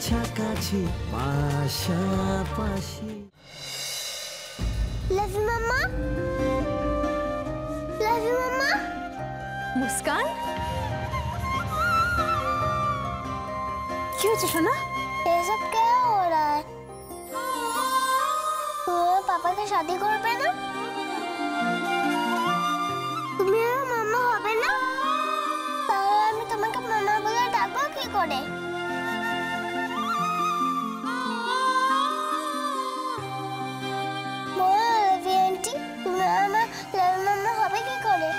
কাছাকাছি পাশাপাশি। Love you mamma, love you mamma. Muskan, কি হচ্ছে সোনা? ये सब क्या हो रहा है? तुम्हारे पापा की शादी করবে না? তুমি আর মামা হবে না? তাহলে আমি তোমাকে মামা বলে ডাকবো কি করে? বলো রবি আন্টি, তুমি আমার লাল মামা হবে কি করে?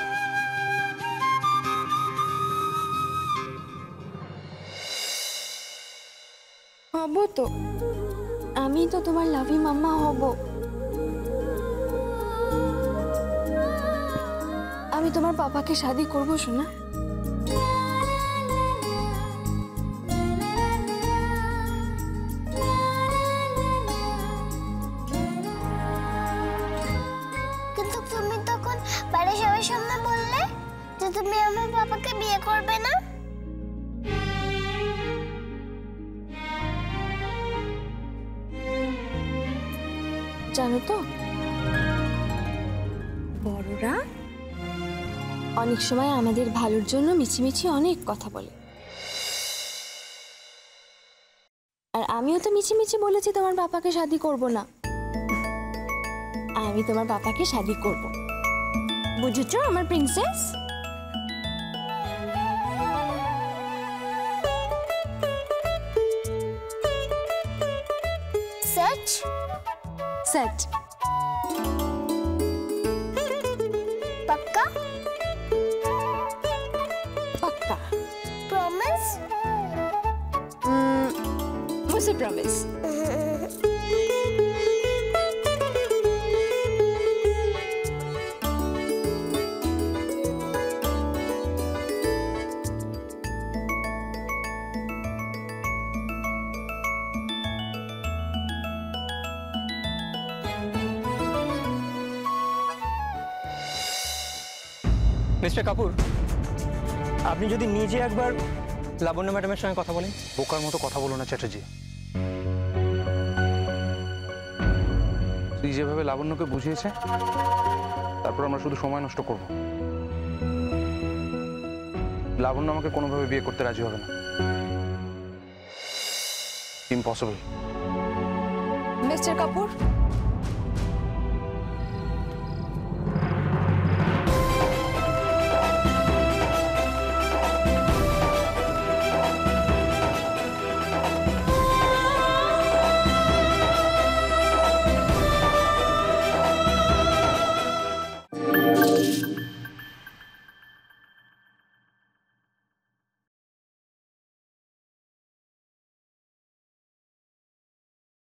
হবো তো, আমি তো তোমার লাভি মাম্মা হব। আমি তোমার পাপাকে শাদি করবো সোনা। কিন্তু তুমি তখন বাড়ির সবার সামনে বললে যে তুমি আমার পাপাকে বিয়ে করবে না। জানো তো, বড়রা অনেক সময় আমাদের ভালোর জন্য মিছিমিছি অনেক কথা বলে। আর আমিও তো মিছিমিছি বলেছি তোমার পাপাকে শাদি করব না। আমি তোমার পাপাকে শাদি করব, বুঝেছো আমার প্রিন্সেস? सच? सच। पक्का? पक्का। प्रॉमिस? मुझसे प्रॉमिस। মিস্টার কাপুর, আপনি যদি নিজে একবার লাবণ্য ম্যাডামের সঙ্গে কথা বলেন। বোকার মতো কথা বলো না চ্যাটার্জি। তুই যেভাবে লাবণ্যকে বুঝিয়েছে, তারপর আমরা শুধু সময় নষ্ট করব। লাবণ্য আমাকে কোনোভাবে বিয়ে করতে রাজি হবে না। ইম্পসিবল। মিস্টার কাপুর,